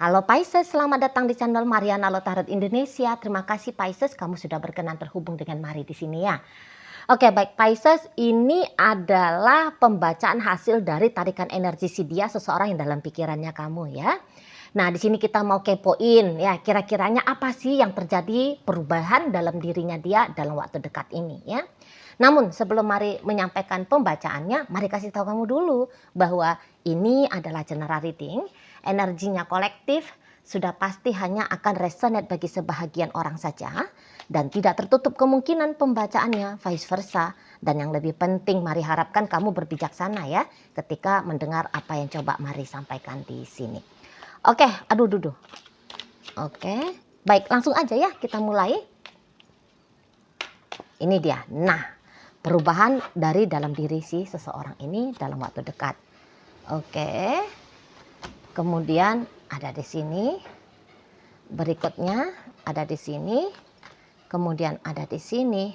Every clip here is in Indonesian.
Halo Pisces, selamat datang di channel Mariana Lotarot Indonesia. Terima kasih Pisces, kamu sudah berkenan terhubung dengan Mari di sini ya. Oke, baik Pisces, ini adalah pembacaan hasil dari tarikan energi si dia seseorang yang dalam pikirannya kamu ya. Nah, di sini kita mau kepoin ya, kira-kiranya apa sih yang terjadi perubahan dalam dirinya dia dalam waktu dekat ini ya. Namun sebelum Mari menyampaikan pembacaannya, Mari kasih tahu kamu dulu bahwa ini adalah general reading, energinya kolektif, sudah pasti hanya akan resonate bagi sebahagian orang saja dan tidak tertutup kemungkinan pembacaannya vice versa. Dan yang lebih penting, Mari harapkan kamu berbijaksana ya ketika mendengar apa yang coba Mari sampaikan di sini. Oke, aduh duduh. Oke, baik langsung aja ya kita mulai. Ini dia. Nah, perubahan dari dalam diri si seseorang ini dalam waktu dekat. Oke. Kemudian ada di sini. Berikutnya ada di sini. Kemudian ada di sini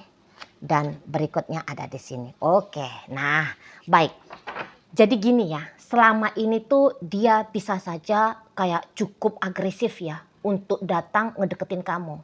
dan berikutnya ada di sini. Oke. Nah, baik. Jadi gini ya, selama ini tuh dia bisa saja kayak cukup agresif ya untuk datang ngedeketin kamu.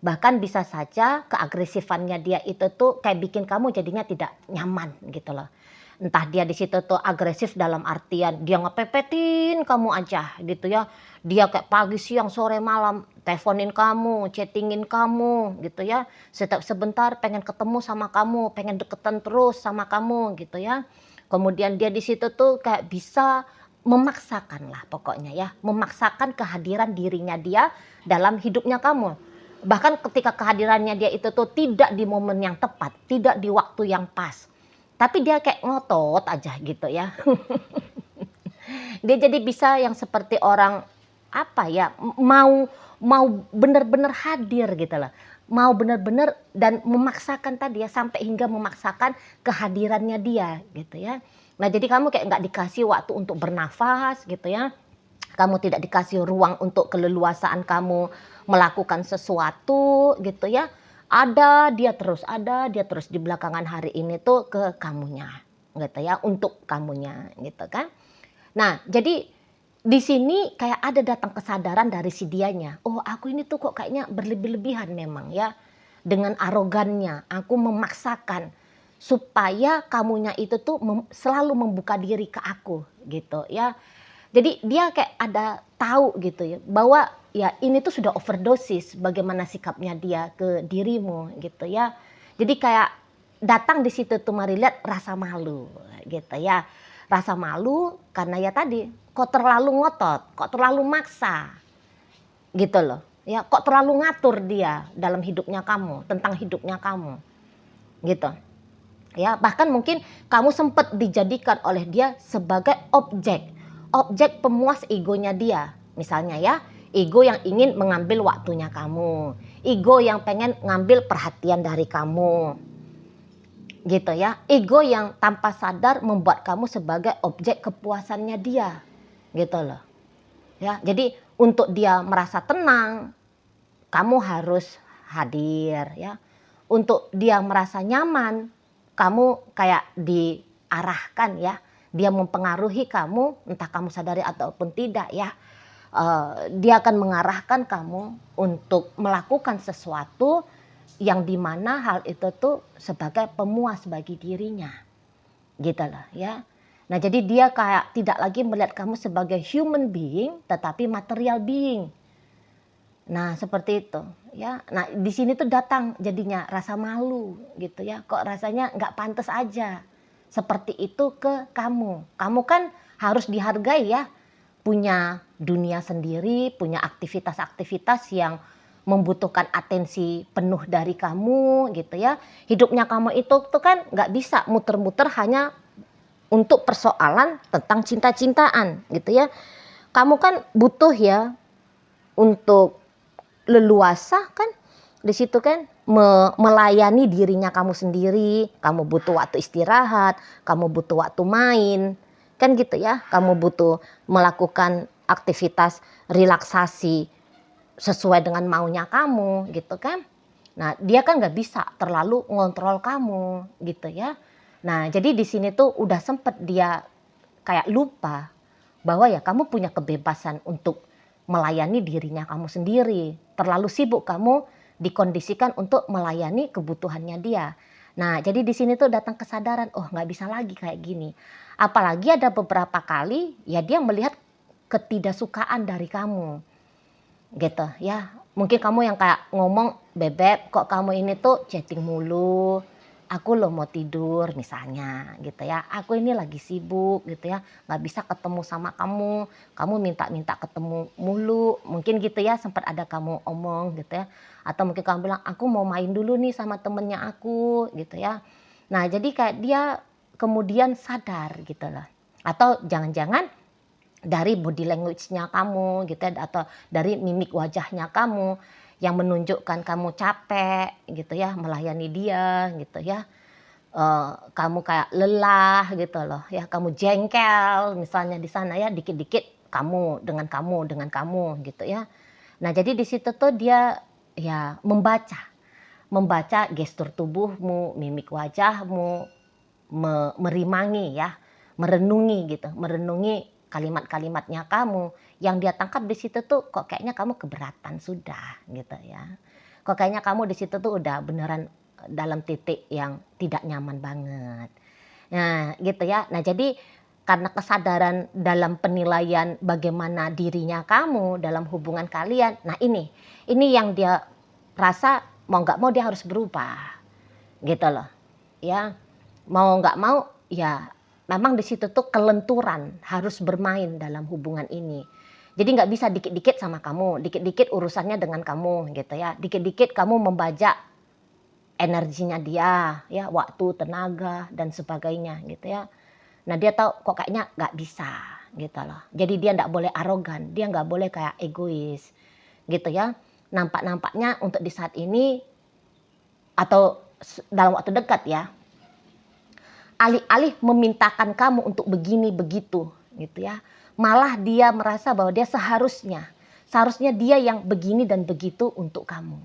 Bahkan bisa saja keagresifannya dia itu tuh kayak bikin kamu jadinya tidak nyaman gitu loh. Entah dia di situ tuh agresif dalam artian dia ngepepetin kamu aja gitu ya. Dia kayak pagi, siang, sore, malam teleponin kamu, chattingin kamu gitu ya. Setiap sebentar pengen ketemu sama kamu, pengen deketan terus sama kamu gitu ya. Kemudian dia di situ tuh kayak bisa memaksakan lah pokoknya ya. Memaksakan kehadiran dirinya dia dalam hidupnya kamu. Bahkan ketika kehadirannya dia itu tuh tidak di momen yang tepat, tidak di waktu yang pas. Tapi dia kayak ngotot aja gitu ya. Dia jadi bisa yang seperti orang apa ya, mau benar-benar hadir gitu loh. Mau benar-benar dan memaksakan tadi ya, sampai hingga memaksakan kehadirannya dia gitu ya. Nah, jadi kamu kayak nggak dikasih waktu untuk bernafas gitu ya. Kamu tidak dikasih ruang untuk keleluasaan kamu melakukan sesuatu gitu ya. Ada dia terus di belakangan hari ini tuh ke kamunya gitu ya, untuk kamunya gitu kan. Nah, jadi di sini kayak ada datang kesadaran dari si dianya. Oh, aku ini tuh kok kayaknya berlebih-lebihan memang ya. Dengan arogannya, aku memaksakan supaya kamunya itu tuh selalu membuka diri ke aku gitu ya. Jadi dia kayak ada tahu gitu ya bahwa ya ini tuh sudah overdosis bagaimana sikapnya dia ke dirimu gitu ya. Jadi kayak datang di situ tuh Mari lihat rasa malu gitu ya. Rasa malu karena ya tadi kok terlalu ngotot, kok terlalu maksa gitu loh. Ya, kok terlalu ngatur dia dalam hidupnya kamu, tentang hidupnya kamu. Gitu. Ya, bahkan mungkin kamu sempat dijadikan oleh dia sebagai objek pemuas egonya dia. Misalnya ya, ego yang ingin mengambil waktunya kamu, ego yang pengen ngambil perhatian dari kamu. Gitu ya, ego yang tanpa sadar membuat kamu sebagai objek kepuasannya dia. Gitu loh. Ya, jadi untuk dia merasa tenang, kamu harus hadir ya. Untuk dia merasa nyaman, kamu kayak diarahkan ya. Dia mempengaruhi kamu, entah kamu sadari ataupun tidak ya. Dia akan mengarahkan kamu untuk melakukan sesuatu yang dimana hal itu tuh sebagai pemuas bagi dirinya. Gitu loh ya. Nah, jadi dia kayak tidak lagi melihat kamu sebagai human being, tetapi material being. Nah, seperti itu ya. Nah, di sini tuh datang jadinya rasa malu gitu ya. Kok rasanya nggak pantas aja seperti itu ke kamu. Kamu kan harus dihargai ya. Punya dunia sendiri, punya aktivitas-aktivitas yang membutuhkan atensi penuh dari kamu gitu ya. Hidupnya kamu itu tuh kan nggak bisa muter-muter hanya untuk persoalan tentang cinta-cintaan gitu ya. Kamu kan butuh ya untuk leluasa kan di situ kan melayani dirinya kamu sendiri. Kamu butuh waktu istirahat, kamu butuh waktu main kan gitu ya. Kamu butuh melakukan aktivitas relaksasi sesuai dengan maunya kamu gitu kan. Nah, dia kan nggak bisa terlalu ngontrol kamu gitu ya. Nah, jadi di sini tuh udah sempet dia kayak lupa bahwa ya kamu punya kebebasan untuk melayani dirinya kamu sendiri. Terlalu sibuk kamu dikondisikan untuk melayani kebutuhannya dia. Nah, jadi di sini tuh datang kesadaran, oh nggak bisa lagi kayak gini. Apalagi ada beberapa kali ya dia melihat ketidaksukaan dari kamu, gitu ya. Mungkin kamu yang kayak ngomong, "Bebek, kok kamu ini tuh chatting mulu? Aku loh mau tidur," misalnya gitu ya. "Aku ini lagi sibuk," gitu ya, "nggak bisa ketemu sama kamu. Kamu minta-minta ketemu mulu." Mungkin gitu ya, sempat ada kamu omong gitu ya. Atau mungkin kamu bilang, "Aku mau main dulu nih sama temennya aku," gitu ya. Nah, jadi kayak dia kemudian sadar gitu loh. Atau jangan-jangan dari body language-nya kamu gitu ya, atau dari mimik wajahnya kamu yang menunjukkan kamu capek gitu ya melayani dia gitu ya. Kamu kayak lelah gitu loh ya, kamu jengkel misalnya di sana ya, dikit-dikit kamu dengan kamu gitu ya. Nah, jadi di situ tuh dia ya membaca gestur tubuhmu, mimik wajahmu, merimangi ya, merenungi kalimat-kalimatnya kamu. Yang dia tangkap di situ tuh kok kayaknya kamu keberatan sudah gitu ya. Kok kayaknya kamu di situ tuh udah beneran dalam titik yang tidak nyaman banget. Nah, gitu ya. Nah, jadi karena kesadaran dalam penilaian bagaimana dirinya kamu dalam hubungan kalian. Nah, ini yang dia rasa mau nggak mau dia harus berubah. Gitu loh. Ya, mau nggak mau ya memang di situ tuh kelenturan harus bermain dalam hubungan ini. Jadi nggak bisa dikit-dikit sama kamu, dikit-dikit urusannya dengan kamu gitu ya. Dikit-dikit kamu membajak energinya dia, ya waktu, tenaga dan sebagainya gitu ya. Nah, dia tahu kok kayaknya nggak bisa gitu loh. Jadi dia nggak boleh arogan, dia nggak boleh kayak egois gitu ya. Nampak-nampaknya untuk di saat ini atau dalam waktu dekat ya, alih-alih memintakan kamu untuk begini begitu gitu ya, malah dia merasa bahwa dia seharusnya dia yang begini dan begitu untuk kamu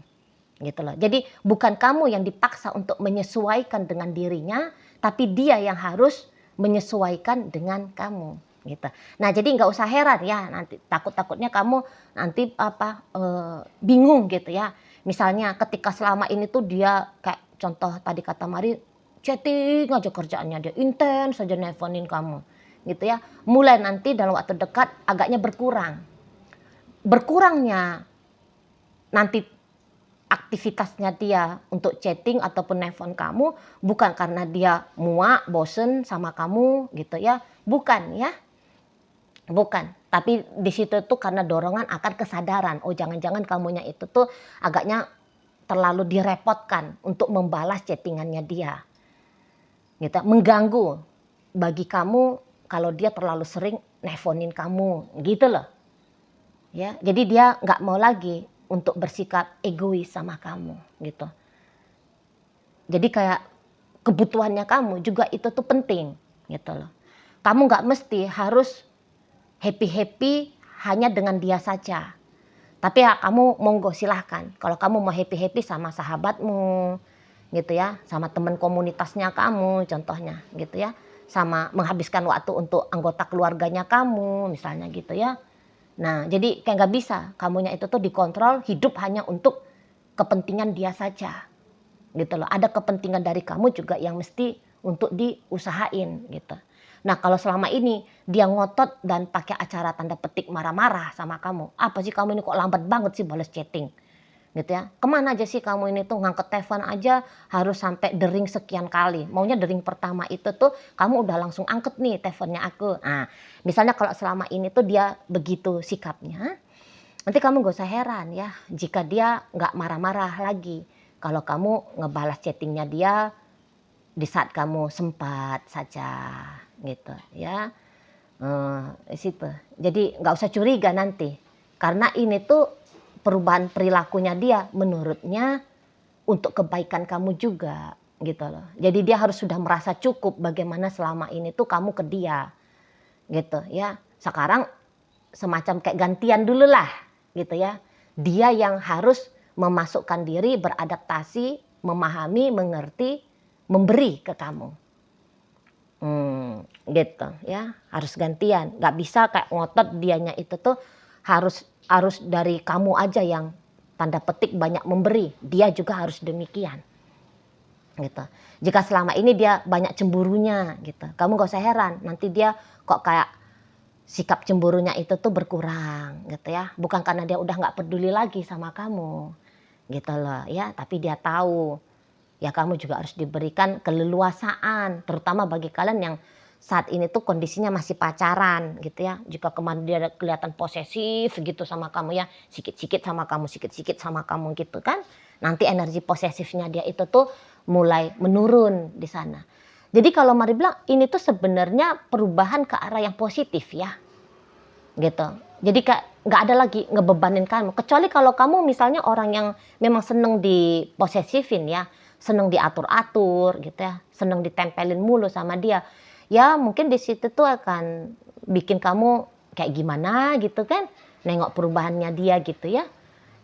gitu loh. Jadi bukan kamu yang dipaksa untuk menyesuaikan dengan dirinya, tapi dia yang harus menyesuaikan dengan kamu gitu. Nah, jadi nggak usah heran ya nanti takutnya kamu nanti bingung gitu ya. Misalnya ketika selama ini tuh dia kayak contoh tadi kata Mari, chatting aja kerjaannya, dia intens saja nelponin kamu gitu ya. Mulai nanti dalam waktu dekat agaknya berkurangnya nanti aktivitasnya dia untuk chatting ataupun nelpon kamu bukan karena dia muak, bosen sama kamu gitu ya. Bukan ya. Bukan. Tapi di situ tuh karena dorongan akan kesadaran. Oh, jangan-jangan kamunya itu tuh agaknya terlalu direpotkan untuk membalas chattingannya dia. Gitu. Mengganggu bagi kamu kalau dia terlalu sering nelponin kamu gitu loh. Ya, jadi dia nggak mau lagi untuk bersikap egois sama kamu gitu. Jadi kayak kebutuhannya kamu juga itu tuh penting gitu loh. Kamu nggak mesti harus happy-happy hanya dengan dia saja. Tapi ya kamu monggo silahkan. Kalau kamu mau happy-happy sama sahabatmu gitu ya, sama teman komunitasnya kamu contohnya gitu ya. Sama menghabiskan waktu untuk anggota keluarganya kamu misalnya gitu ya. Nah, jadi kayak nggak bisa kamunya itu tuh dikontrol hidup hanya untuk kepentingan dia saja gitu loh. Ada kepentingan dari kamu juga yang mesti untuk diusahain gitu. Nah, kalau selama ini dia ngotot dan pakai acara tanda petik marah-marah sama kamu, apa sih kamu ini kok lambat banget sih balas chatting gitu ya. Kemana aja sih kamu ini tuh ngangkat telepon aja harus sampai dering sekian kali. Maunya dering pertama itu tuh kamu udah langsung angkat nih teleponnya aku. Nah, misalnya kalau selama ini tuh dia begitu sikapnya, nanti kamu gak usah heran ya jika dia gak marah-marah lagi. Kalau kamu ngebalas chattingnya dia di saat kamu sempat saja gitu ya. Situ. Jadi gak usah curiga nanti. Karena ini tuh perubahan perilakunya dia menurutnya untuk kebaikan kamu juga gitu loh. Jadi dia harus sudah merasa cukup bagaimana selama ini tuh kamu ke dia gitu ya. Sekarang semacam kayak gantian dulu lah gitu ya. Dia yang harus memasukkan diri, beradaptasi, memahami, mengerti, memberi ke kamu. Gitu ya, harus gantian. Gak bisa kayak ngotot dianya itu tuh harus dari kamu aja yang tanda petik banyak memberi, dia juga harus demikian. Gitu. Jika selama ini dia banyak cemburunya gitu, kamu gak usah heran nanti dia kok kayak sikap cemburunya itu tuh berkurang gitu ya. Bukan karena dia udah gak peduli lagi sama kamu gitu loh ya, tapi dia tahu ya kamu juga harus diberikan keleluasaan, terutama bagi kalian yang saat ini tuh kondisinya masih pacaran gitu ya. Jika kemarin dia kelihatan posesif gitu sama kamu ya, sikit-sikit sama kamu, sikit-sikit sama kamu gitu kan, nanti energi posesifnya dia itu tuh mulai menurun di sana. Jadi kalau Mari bilang ini tuh sebenarnya perubahan ke arah yang positif ya, gitu. Jadi nggak ada lagi ngebebanin kamu. Kecuali kalau kamu misalnya orang yang memang seneng diposesifin ya, seneng diatur-atur gitu ya, seneng ditempelin mulu sama dia. Ya mungkin di situ tuh akan bikin kamu kayak gimana gitu kan, nengok perubahannya dia gitu ya.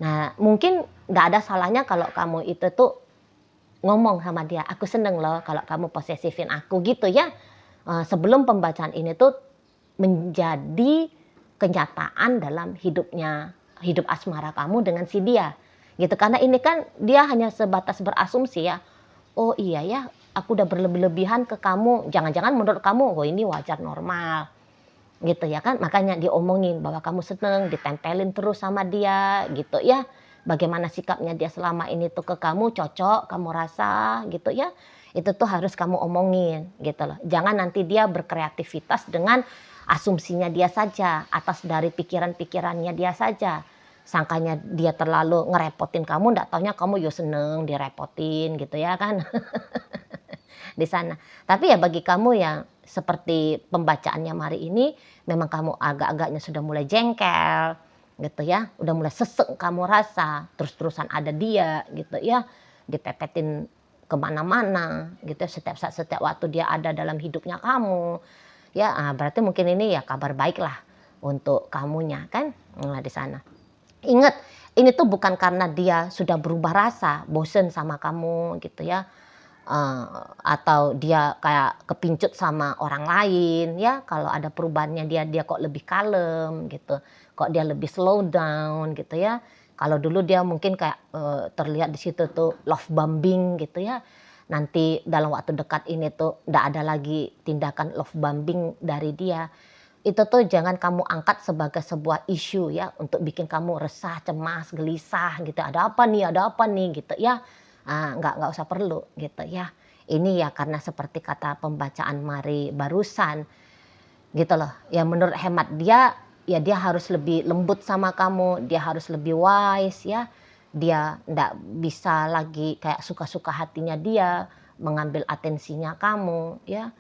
Nah mungkin nggak ada salahnya kalau kamu itu tuh ngomong sama dia, aku seneng loh kalau kamu posesifin aku gitu ya. Sebelum pembacaan ini tuh menjadi kenyataan dalam hidup asmara kamu dengan si dia gitu. Karena ini kan dia hanya sebatas berasumsi ya, oh iya ya aku udah berlebihan ke kamu, jangan-jangan menurut kamu oh ini wajar normal gitu ya kan. Makanya diomongin bahwa kamu seneng ditempelin terus sama dia gitu ya. Bagaimana sikapnya dia selama ini tuh ke kamu cocok, kamu rasa gitu ya. Itu tuh harus kamu omongin gitu loh. Jangan nanti dia berkreativitas dengan asumsinya dia saja, atas dari pikiran-pikirannya dia saja. Sangkanya dia terlalu ngerepotin kamu, ndak taunya kamu yo seneng direpotin gitu ya kan. Di sana. Tapi ya bagi kamu yang seperti pembacaannya Mari ini, memang kamu agak-agaknya sudah mulai jengkel gitu ya, udah mulai sesek kamu rasa, terus-terusan ada dia gitu ya, dipepetin kemana-mana gitu ya, setiap saat setiap waktu dia ada dalam hidupnya kamu ya, berarti mungkin ini ya kabar baik lah untuk kamunya kan. Nah di sana ingat, ini tuh bukan karena dia sudah berubah rasa, bosen sama kamu gitu ya, atau dia kayak kepincut sama orang lain ya. Kalau ada perubahannya dia kok lebih kalem gitu, kok dia lebih slow down gitu ya. Kalau dulu dia mungkin kayak terlihat di situ tuh love bombing gitu ya, nanti dalam waktu dekat ini tuh ndak ada lagi tindakan love bombing dari dia. Itu tuh jangan kamu angkat sebagai sebuah isu ya untuk bikin kamu resah, cemas, gelisah gitu, ada apa nih gitu ya. Nggak usah perlu gitu ya. Ini ya karena seperti kata pembacaan Mari barusan gitu loh. Ya menurut hemat dia, ya dia harus lebih lembut sama kamu, dia harus lebih wise ya. Dia ndak bisa lagi kayak suka-suka hatinya dia, mengambil atensinya kamu ya.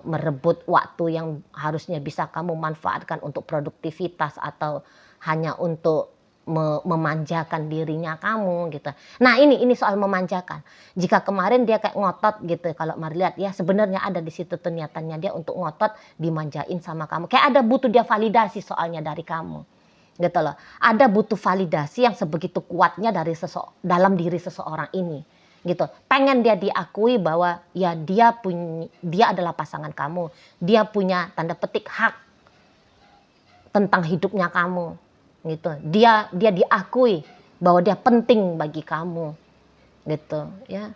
Merebut waktu yang harusnya bisa kamu manfaatkan untuk produktivitas atau hanya untuk memanjakan dirinya kamu gitu. Nah ini soal memanjakan. Jika kemarin dia kayak ngotot gitu, kalau Mari lihat ya sebenarnya ada di situ tuh niatannya dia untuk ngotot dimanjain sama kamu. Kayak ada butuh dia validasi soalnya dari kamu gitu loh. Ada butuh validasi yang sebegitu kuatnya dari dalam diri seseorang ini gitu. Pengen dia diakui bahwa ya dia adalah pasangan kamu. Dia punya tanda petik hak tentang hidupnya kamu gitu. Dia diakui bahwa dia penting bagi kamu gitu ya.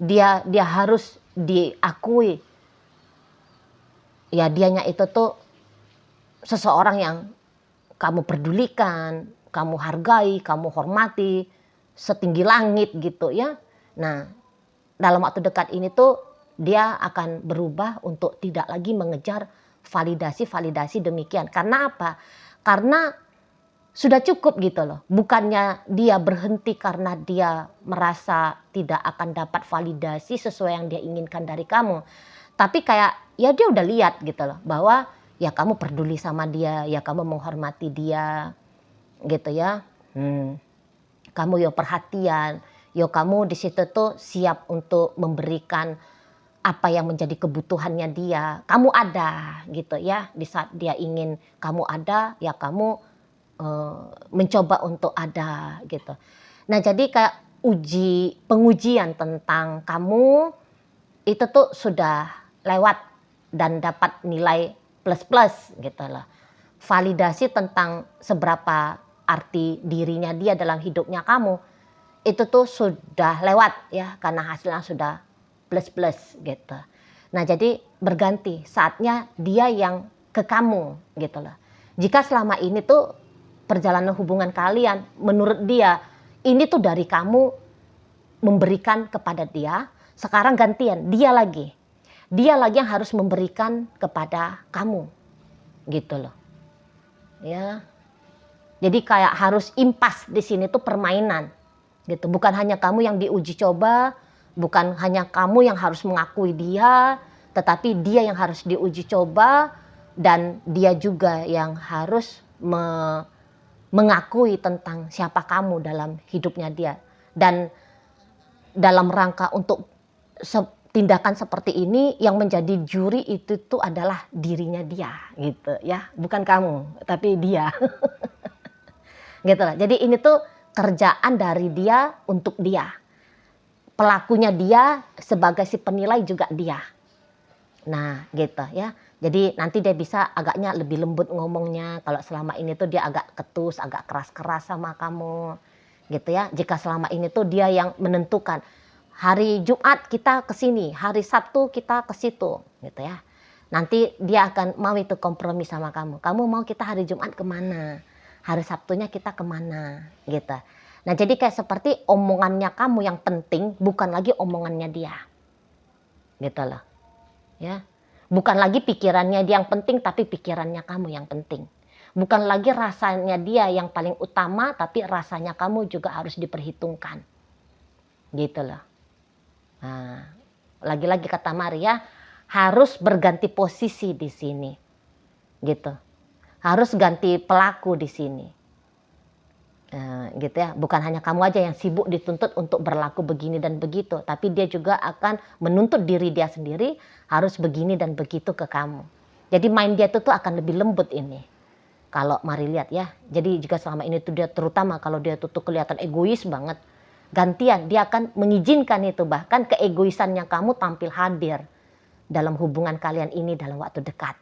Dia harus diakui ya, dianya itu tuh seseorang yang kamu pedulikan, kamu hargai, kamu hormati setinggi langit gitu ya. Nah dalam waktu dekat ini tuh dia akan berubah untuk tidak lagi mengejar validasi demikian. Karena apa? Karena sudah cukup gitu loh. Bukannya dia berhenti karena dia merasa tidak akan dapat validasi sesuai yang dia inginkan dari kamu. Tapi kayak ya dia udah lihat gitu loh bahwa ya kamu peduli sama dia, ya kamu menghormati dia gitu ya. Kamu yo perhatian, yo kamu di situ tuh siap untuk memberikan apa yang menjadi kebutuhannya dia. Kamu ada gitu ya. Di saat dia ingin kamu ada, ya kamu mencoba untuk ada gitu. Nah jadi kayak pengujian tentang kamu itu tuh sudah lewat dan dapat nilai plus gitu loh. validasi tentang seberapa arti dirinya dia dalam hidupnya kamu, itu tuh sudah lewat ya, karena hasilnya sudah plus-plus gitu. Nah jadi berganti, saatnya dia yang ke kamu gitu loh. Jika selama ini tuh perjalanan hubungan kalian menurut dia ini tuh dari kamu memberikan kepada dia, sekarang gantian dia lagi. Dia lagi yang harus memberikan kepada kamu gitu loh. Ya. Jadi kayak harus impas di sini tuh permainan gitu. Bukan hanya kamu yang diuji coba, bukan hanya kamu yang harus mengakui dia, tetapi dia yang harus diuji coba dan dia juga yang harus mengakui tentang siapa kamu dalam hidupnya dia. Dan dalam rangka untuk tindakan seperti ini yang menjadi juri itu tuh adalah dirinya dia gitu ya, bukan kamu tapi dia. Gitu lah. Jadi ini tuh kerjaan dari dia untuk dia. Pelakunya dia, sebagai si penilai juga dia. Nah gitu ya. Jadi nanti dia bisa agaknya lebih lembut ngomongnya. Kalau selama ini tuh dia agak ketus, agak keras-keras sama kamu. Gitu ya. Jika selama ini tuh dia yang menentukan. Hari Jumat kita ke sini, hari Sabtu kita ke situ. Gitu ya. Nanti dia akan mau itu kompromi sama kamu. Kamu mau kita hari Jumat kemana? Hari Sabtunya kita kemana gitu. Nah jadi kayak seperti omongannya kamu yang penting, bukan lagi omongannya dia gitu loh ya. Bukan lagi pikirannya dia yang penting, tapi pikirannya kamu yang penting. Bukan lagi rasanya dia yang paling utama, tapi rasanya kamu juga harus diperhitungkan gitu loh. Nah, lagi-lagi kata Maria harus berganti posisi di sini gitu. Harus ganti pelaku di sini. Gitu ya. Bukan hanya kamu aja yang sibuk dituntut untuk berlaku begini dan begitu. Tapi dia juga akan menuntut diri dia sendiri harus begini dan begitu ke kamu. Jadi main dia tuh akan lebih lembut ini. Kalau mari lihat ya. Jadi jika selama ini tuh dia terutama kalau dia tuh kelihatan egois banget. Gantian dia akan mengizinkan itu. Bahkan keegoisannya kamu tampil hadir dalam hubungan kalian ini dalam waktu dekat.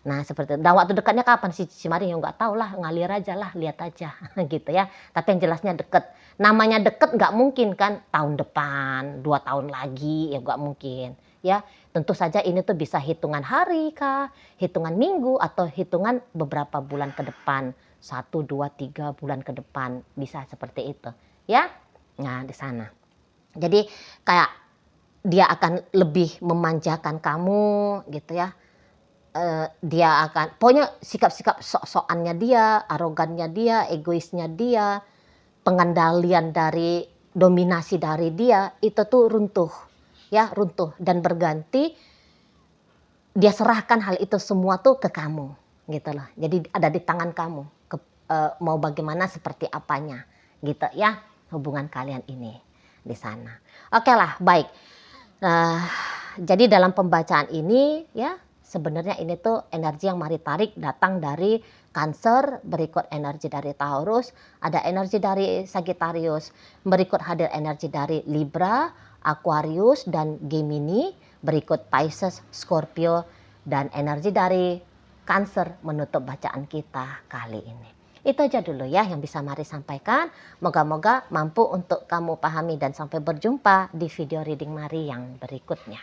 Nah seperti itu. Dan waktu dekatnya kapan sih si Mari? Ya nggak tahu lah, ngalir aja lah, lihat aja gitu ya. Tapi yang jelasnya deket. Namanya deket nggak mungkin kan tahun depan, 2 tahun lagi ya nggak mungkin. Ya tentu saja ini tuh bisa hitungan hari kah, hitungan minggu atau hitungan beberapa bulan ke depan. 1, 2, 3 bulan ke depan bisa seperti itu ya. Nah di sana. Jadi kayak dia akan lebih memanjakan kamu gitu ya. Dia akan pokoknya sikap-sikap sok-sokannya dia, arogannya dia, egoisnya dia, pengendalian dari dominasi dari dia itu tuh runtuh ya, runtuh dan berganti dia serahkan hal itu semua tuh ke kamu gitu loh. Jadi ada di tangan kamu mau bagaimana seperti apanya gitu ya hubungan kalian ini di sana. Oke lah, baik. Jadi dalam pembacaan ini ya sebenarnya ini tuh energi yang Mari tarik datang dari Cancer, berikut energi dari Taurus, ada energi dari Sagittarius, berikut hadir energi dari Libra, Aquarius, dan Gemini, berikut Pisces, Scorpio, dan energi dari Cancer menutup bacaan kita kali ini. Itu aja dulu ya yang bisa Mari sampaikan. Moga-moga mampu untuk kamu pahami dan sampai berjumpa di video reading Mari yang berikutnya.